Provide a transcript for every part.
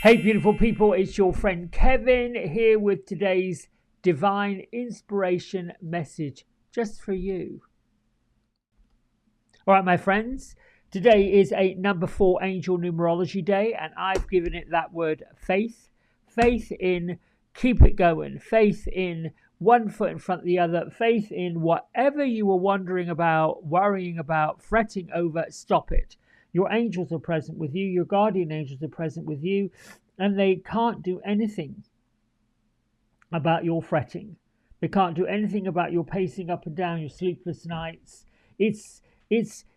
Hey, beautiful people, it's your friend Kevin here with today's divine inspiration message just for you. All right, my friends, today is a number 4 angel numerology day, and I've given it that word faith. Faith in keep it going, faith in one foot in front of the other, faith in whatever you were wondering about, worrying about, fretting over, stop it. Your angels are present with you, your guardian angels are present with you, and they can't do anything about your fretting. They can't do anything about your pacing up and down, your sleepless nights. This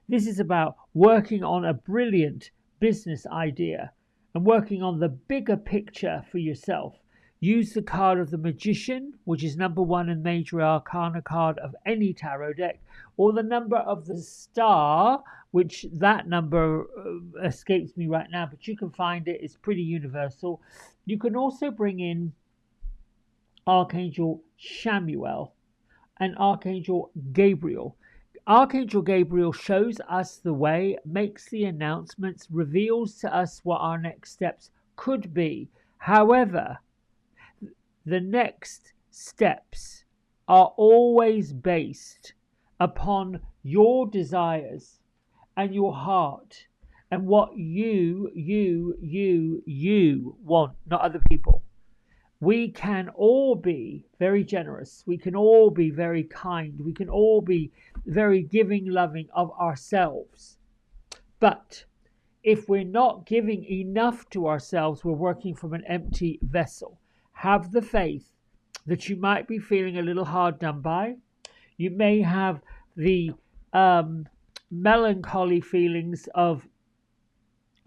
is about working on a brilliant business idea and working on the bigger picture for yourself. Use the card of the Magician, which is number 1 in Major Arcana card of any tarot deck, or the number of the Star, which that number escapes me right now, but you can find it. It's pretty universal. You can also bring in Archangel Chamuel and Archangel Gabriel. Archangel Gabriel shows us the way, makes the announcements, reveals to us what our next steps could be. However, the next steps are always based upon your desires and your heart and what you want, not other people. We can all be very generous. We can all be very kind. We can all be very giving, loving of ourselves. But if we're not giving enough to ourselves, we're working from an empty vessel. Have the faith that you might be feeling a little hard done by. You may have the melancholy feelings of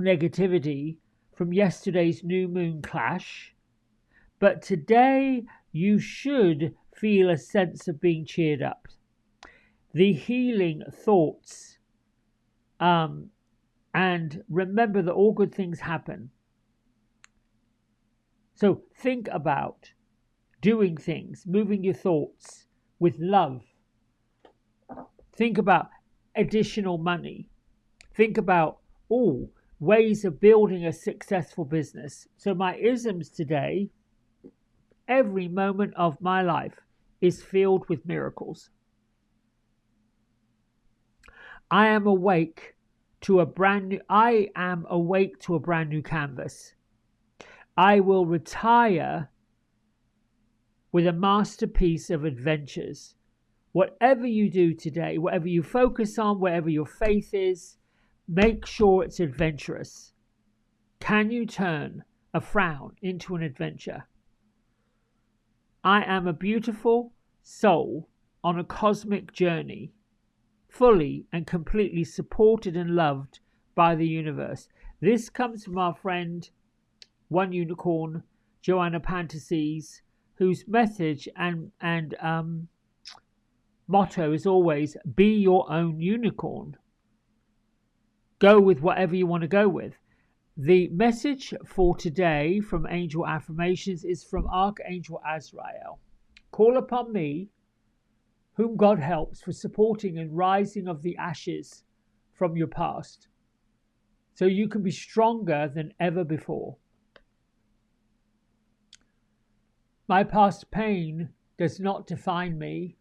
negativity from yesterday's new moon clash. But today you should feel a sense of being cheered up. The healing thoughts. And remember that all good things happen. So think about doing things, moving your thoughts with love. Think about additional money. Think about ways of building a successful business. So my isms today, every moment of my life is filled with miracles. I am awake to a brand new canvas. I will retire with a masterpiece of adventures. Whatever you do today, whatever you focus on, wherever your faith is, make sure it's adventurous. Can you turn a frown into an adventure? I am a beautiful soul on a cosmic journey, fully and completely supported and loved by the universe. This comes from our friend One Unicorn, Joanna Pantases, whose message and motto is always be your own unicorn. Go with whatever you want to go with. The message for today from Angel Affirmations is from Archangel Azrael. Call upon me, whom God helps, for supporting and rising of the ashes from your past, so you can be stronger than ever before. My past pain does not define me.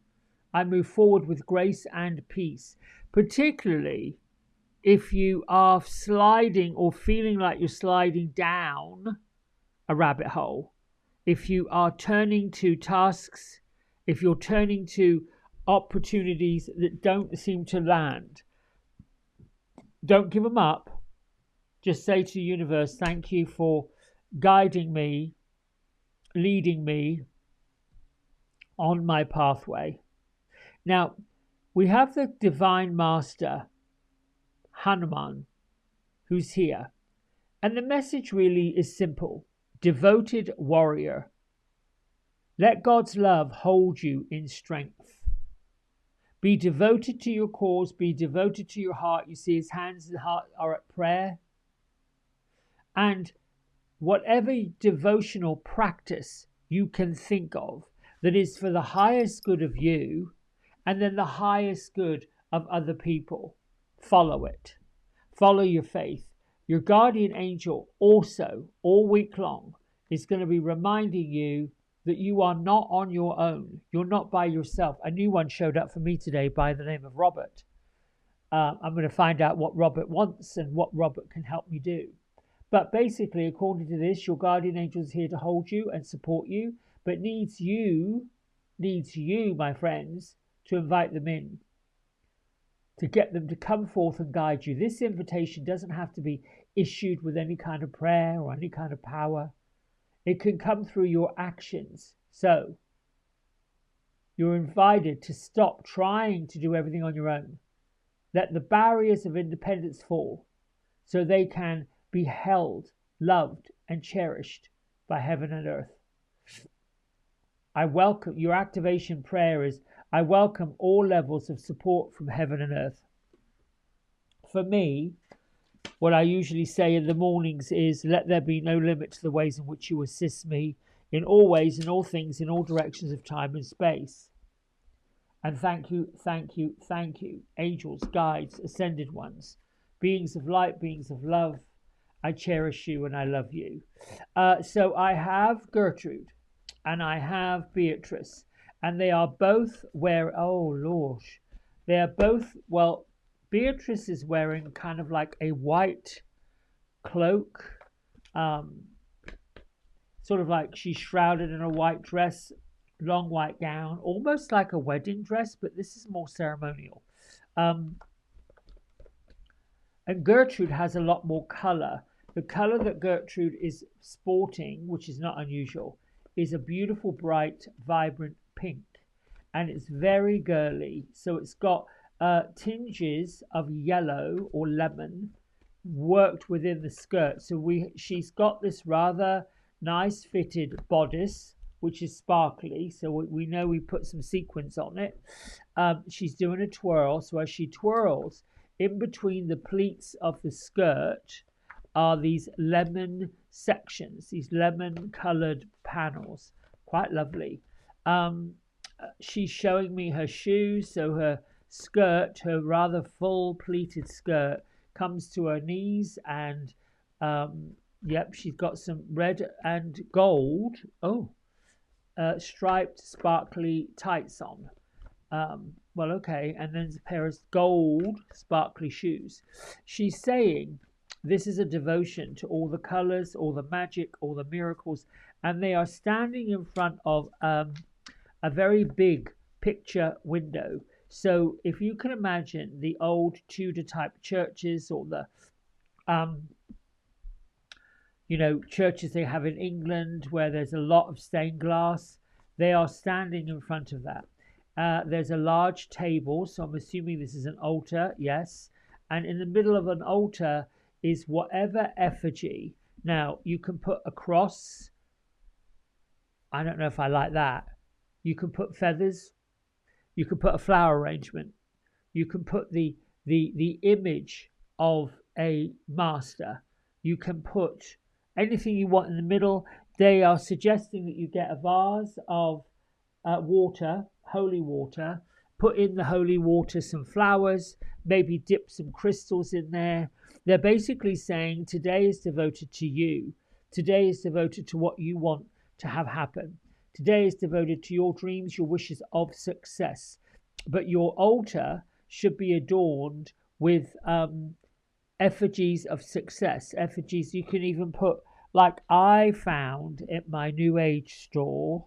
I move forward with grace and peace, particularly if you are sliding or feeling like you're sliding down a rabbit hole. If you are turning to tasks, if you're turning to opportunities that don't seem to land, don't give them up. Just say to the universe, thank you for guiding me, leading me on my pathway. Now, we have the Divine Master, Hanuman, who's here. And the message really is simple. Devoted warrior. Let God's love hold you in strength. Be devoted to your cause. Be devoted to your heart. You see his hands and heart are at prayer. And whatever devotional practice you can think of that is for the highest good of you and then the highest good of other people, follow it. Follow your faith. Your guardian angel also, all week long, is going to be reminding you that you are not on your own. You're not by yourself. A new one showed up for me today by the name of Robert. I'm going to find out what Robert wants and what Robert can help me do. But basically, according to this, your guardian angel is here to hold you and support you, but needs you, my friends, to invite them in, to get them to come forth and guide you. This invitation doesn't have to be issued with any kind of prayer or any kind of power. It can come through your actions. So, you're invited to stop trying to do everything on your own. Let the barriers of independence fall so they can be held, loved, and cherished by heaven and earth. I welcome your activation prayer is I welcome all levels of support from heaven and earth. For me, what I usually say in the mornings is, let there be no limit to the ways in which you assist me in all ways, in all things, in all directions of time and space. And thank you, thank you, thank you, angels, guides, ascended ones, beings of light, beings of love. I cherish you and I love you. So I have Gertrude and I have Beatrice, and they are both they are both, well, Beatrice is wearing kind of like a white cloak, sort of like she's shrouded in a white dress, long white gown, almost like a wedding dress, but this is more ceremonial. And Gertrude has a lot more colour. The colour that Gertrude is sporting, which is not unusual, is a beautiful, bright, vibrant pink. And it's very girly. So it's got tinges of yellow or lemon worked within the skirt. So she's got this rather nice fitted bodice, which is sparkly. So we know we put some sequins on it. She's doing a twirl. So as she twirls, in between the pleats of the skirt are these lemon sections, these lemon coloured panels. Quite lovely. She's showing me her shoes. So her skirt, her rather full pleated skirt, comes to her knees, and yep, she's got some red and gold striped sparkly tights on. Well, okay, and then a pair of gold sparkly shoes. She's saying this is a devotion to all the colours, all the magic, all the miracles, and they are standing in front of a very big picture window. So if you can imagine the old Tudor type churches, or the churches they have in England where there's a lot of stained glass, they are standing in front of that. There's a large table, so I'm assuming this is an altar, yes. And in the middle of an altar is whatever effigy. Now, you can put a cross. I don't know if I like that. You can put feathers. You can put a flower arrangement. You can put the image of a master. You can put anything you want in the middle. They are suggesting that you get a vase of water, holy water, put in the holy water some flowers, maybe dip some crystals in there. They're basically saying today is devoted to you. Today is devoted to what you want to have happen. Today is devoted to your dreams, your wishes of success. But your altar should be adorned with effigies of success. Effigies you can even put, like I found at my New Age store.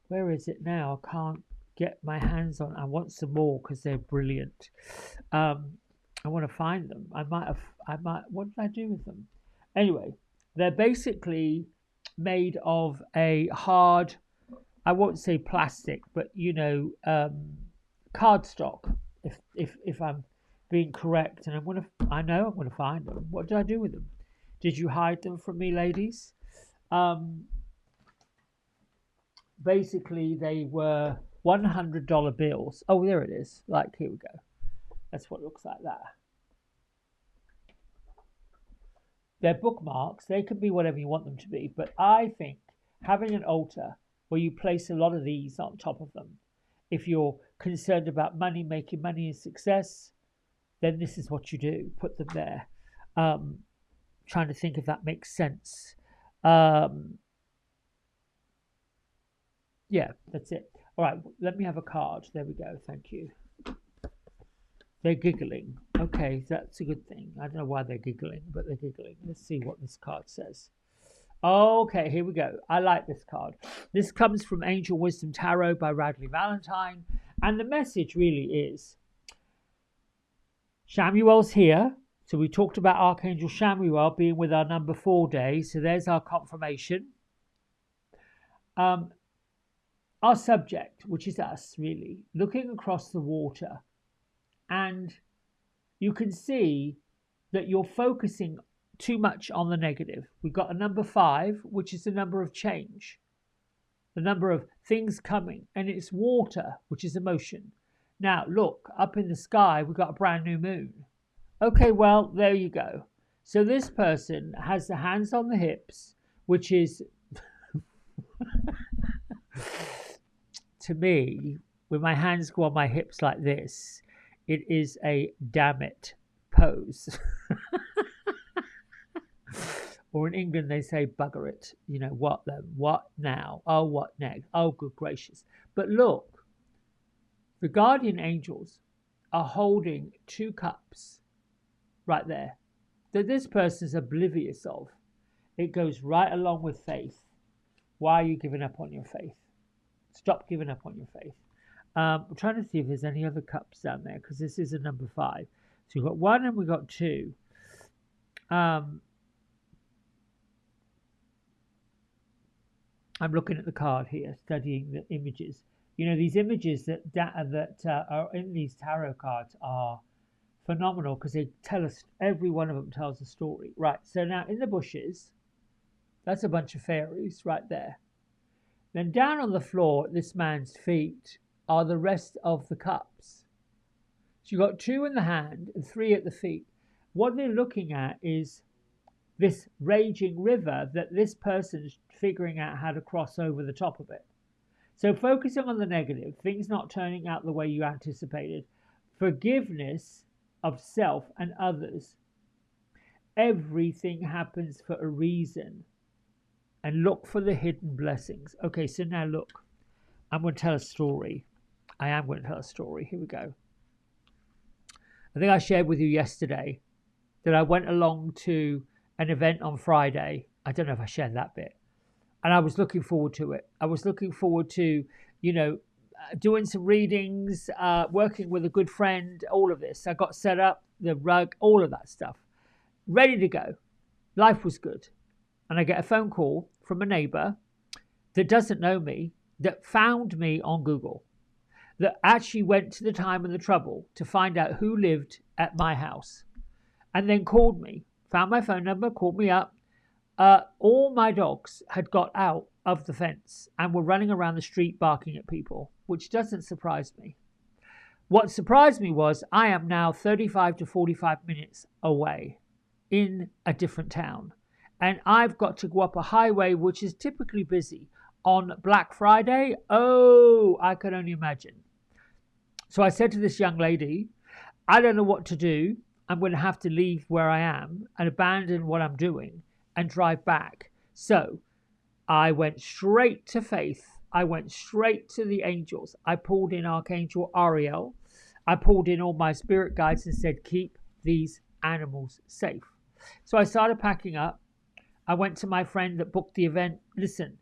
Where is it now? I can't get my hands on. I want some more because they're brilliant. I want to find them. I might. What did I do with them? Anyway, they're basically made of a hard, I won't say plastic, but cardstock. If I'm being correct, and I know I'm gonna find them. What did I do with them? Did you hide them from me, ladies? Basically, they were $100 bills. Oh, there it is. Like, here we go. That's what it looks like that. They're bookmarks. They can be whatever you want them to be. But I think having an altar where you place a lot of these on top of them, if you're concerned about money, making money and success, then this is what you do. Put them there. trying to think if that makes sense. Um, yeah, that's it. All right, let me have a card. There we go. Thank you. They're giggling. Okay, that's a good thing. I don't know why they're giggling, but they're giggling. Let's see what this card says. Okay, here we go. I like this card. This comes from Angel Wisdom Tarot by Radley Valentine. And the message really is Shamuel's here. So we talked about Archangel Shamuel being with our number 4 day. So there's our confirmation. Our subject, which is us really, looking across the water. And you can see that you're focusing too much on the negative. We've got a number 5, which is the number of change, the number of things coming, and it's water, which is emotion. Now, look, up in the sky, we've got a brand new moon. Okay, well, there you go. So this person has the hands on the hips, which is, to me, when my hands go on my hips like this, it is a damn it pose. Or in England, they say bugger it. You know, what then? What now? Oh, what next? Oh, good gracious. But look, the guardian angels are holding 2 cups right there that this person is oblivious of. It goes right along with faith. Why are you giving up on your faith? Stop giving up on your faith. I'm trying to see if there's any other cups down there, because this is a number 5. So we've got 1 and we've got 2. I'm looking at the card here, studying the images. You know, these images that are in these tarot cards are phenomenal because they tell us, every one of them tells a story. Right, so now in the bushes, that's a bunch of fairies right there. Then down on the floor at this man's feet are the rest of the cups. So you've got 2 in the hand and 3 at the feet. What they're looking at is this raging river that this person's figuring out how to cross over the top of it. So focusing on the negative, things not turning out the way you anticipated, forgiveness of self and others. Everything happens for a reason. And look for the hidden blessings. Okay, so now look, I'm going to tell a story. I am going to tell a story. Here we go. I think I shared with you yesterday that I went along to an event on Friday. I don't know if I shared that bit. And I was looking forward to it. I was looking forward to, doing some readings, working with a good friend, all of this. I got set up, the rug, all of that stuff. Ready to go. Life was good. And I get a phone call from a neighbor that doesn't know me, that found me on Google, that actually went to the time and the trouble to find out who lived at my house, and then called me, found my phone number, called me up. All my dogs had got out of the fence and were running around the street barking at people, which doesn't surprise me. What surprised me was I am now 35 to 45 minutes away in a different town. And I've got to go up a highway which is typically busy on Black Friday. Oh, I can only imagine. So I said to this young lady, I don't know what to do. I'm going to have to leave where I am and abandon what I'm doing and drive back. So I went straight to faith. I went straight to the angels. I pulled in Archangel Ariel. I pulled in all my spirit guides and said, keep these animals safe. So I started packing up. I went to my friend that booked the event. Listen,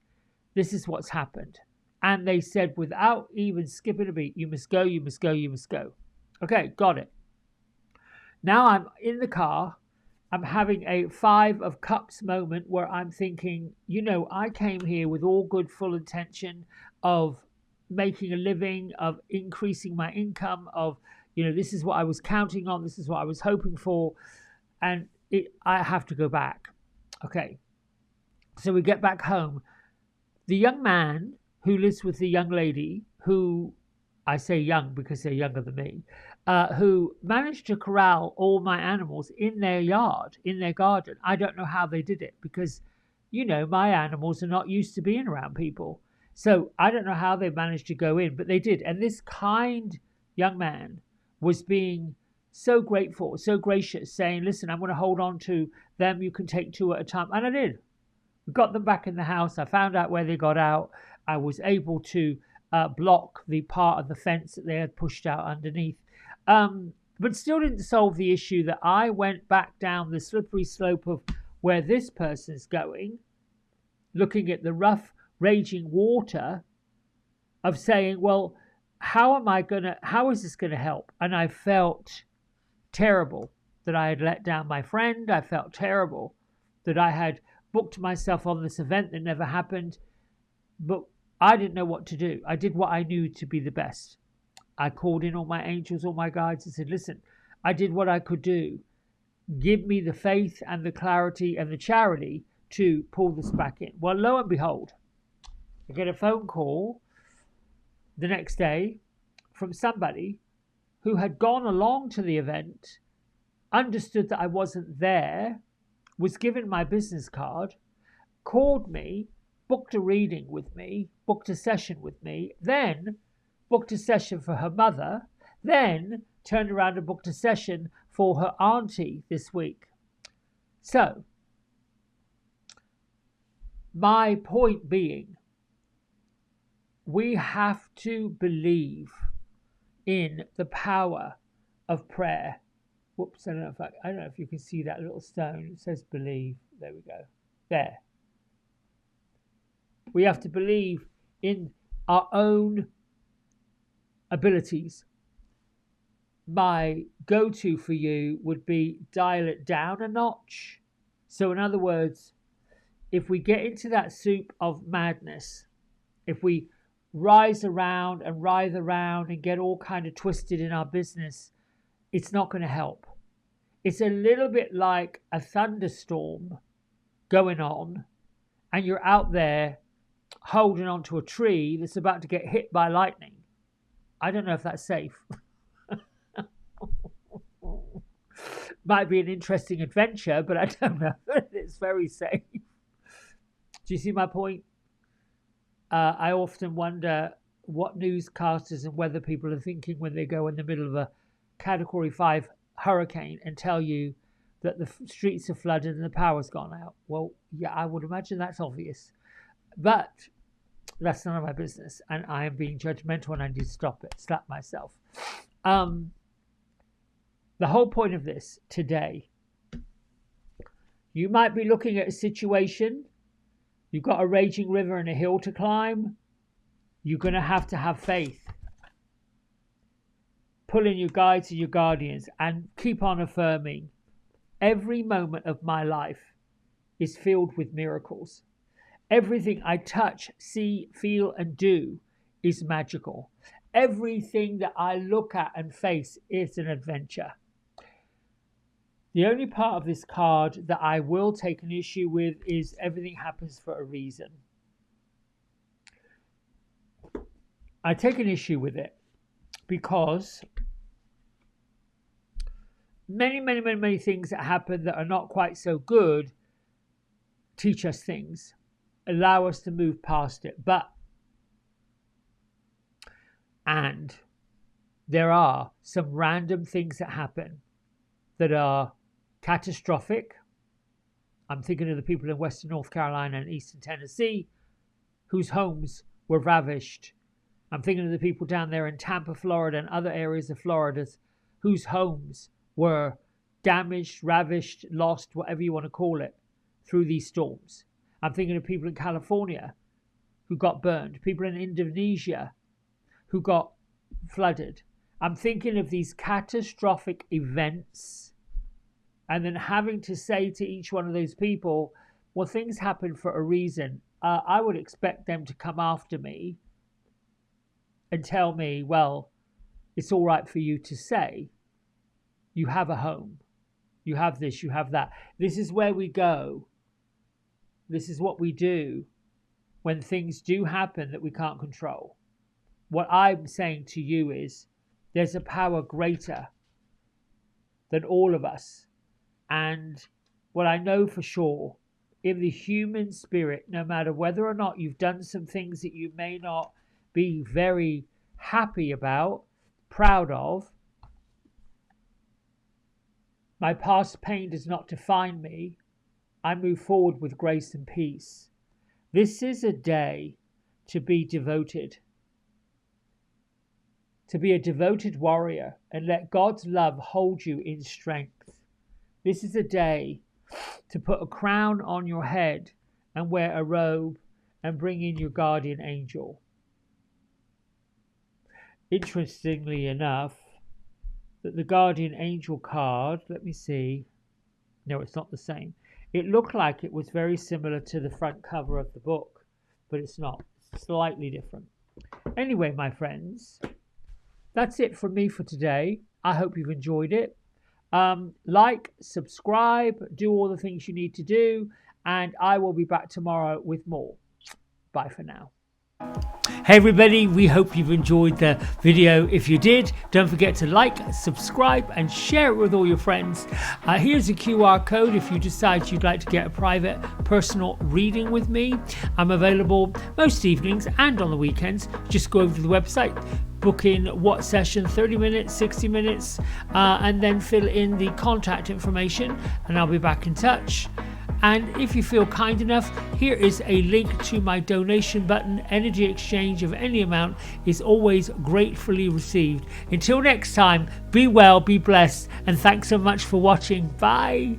this is what's happened. And they said, without even skipping a beat, you must go, you must go, you must go. Okay, got it. Now I'm in the car. I'm having a 5 of Cups moment where I'm thinking, I came here with all good, full intention of making a living, of increasing my income, of, this is what I was counting on. This is what I was hoping for. And I have to go back. Okay. So we get back home. The young man who lives with the young lady, who I say young because they're younger than me, who managed to corral all my animals in their yard, in their garden. I don't know how they did it because, my animals are not used to being around people. So I don't know how they managed to go in, but they did. And this kind young man was being so grateful, so gracious, saying, listen, I'm going to hold on to them. You can take two at a time. And I did. We got them back in the house. I found out where they got out. I was able to block the part of the fence that they had pushed out underneath. But still didn't solve the issue that I went back down the slippery slope of where this person's going, looking at the rough, raging water of saying, well, how is this going to help? And I felt terrible that I had let down my friend. I felt terrible that I had booked myself on this event that never happened. But I didn't know what to do. I did what I knew to be the best. I called in all my angels, all my guides, and said, listen, I did what I could do. Give me the faith and the clarity and the charity to pull this back in. Well, lo and behold, I get a phone call the next day from somebody who had gone along to the event, understood that I wasn't there, was given my business card, called me, booked a reading with me, booked a session with me, then booked a session for her mother, then turned around and booked a session for her auntie this week. So, my point being, we have to believe in the power of prayer. Whoops, I don't know if you can see that little stone. It says believe. There we go. There. We have to believe in our own abilities. My go-to for you would be dial it down a notch. So in other words, if we get into that soup of madness, if we rise around and writhe around and get all kind of twisted in our business, it's not going to help. It's a little bit like a thunderstorm going on and you're out there holding onto a tree that's about to get hit by lightning. I don't know if that's safe. Might be an interesting adventure, but I don't know if it's very safe. Do you see my point? I often wonder what newscasters and weather people are thinking when they go in the middle of a Category 5 hurricane and tell you that the streets are flooded and the power's gone out. Well, yeah, I would imagine that's obvious. But that's none of my business. And I am being judgmental and I need to stop it. Slap myself. The whole point of this today, you might be looking at a situation. You've got a raging river and a hill to climb. You're going to have faith. Pull in your guides and your guardians and keep on affirming. Every moment of my life is filled with miracles. Everything I touch, see, feel, and do is magical. Everything that I look at and face is an adventure. The only part of this card that I will take an issue with is everything happens for a reason. I take an issue with it because many things that happen that are not quite so good teach us things, allow us to move past it. And there are some random things that happen that are catastrophic. I'm thinking of the people in Western North Carolina and Eastern Tennessee whose homes were ravished. I'm thinking of the people down there in Tampa, Florida and other areas of Florida whose homes were damaged, ravished, lost, whatever you want to call it, through these storms. I'm thinking of people in California who got burned, people in Indonesia who got flooded. I'm thinking of these catastrophic events and then having to say to each one of those people, well, things happen for a reason. I would expect them to come after me and tell me, well, it's all right for you to say, you have a home, you have this, you have that. This is where we go. This is what we do when things do happen that we can't control. What I'm saying to you is there's a power greater than all of us. And what I know for sure, in the human spirit, no matter whether or not you've done some things that you may not be very happy about, proud of, My past pain does not define me. I move forward with grace and peace. This is a day to be devoted, to be a devoted warrior and let God's love hold you in strength. This is a day to put a crown on your head and wear a robe and bring in your guardian angel. Interestingly enough, that the guardian angel card, let me see, no, it's not the same. It looked like it was very similar to the front cover of the book, but it's not. It's slightly different. Anyway, my friends, that's it from me for today. I hope you've enjoyed it. Like, subscribe, do all the things you need to do, and I will be back tomorrow with more. Bye for now. Hey everybody, we hope you've enjoyed the video. If you did, don't forget to like, subscribe and share it with all your friends. Here's a QR code if you decide you'd like to get a private personal reading with me. I'm available most evenings and on the weekends. Just go over to the website, book in what session, 30 minutes, 60 minutes, and then fill in the contact information and I'll be back in touch. And if you feel kind enough, here is a link to my donation button. Energy exchange of any amount is always gratefully received. Until next time, be well, be blessed, and thanks so much for watching. Bye.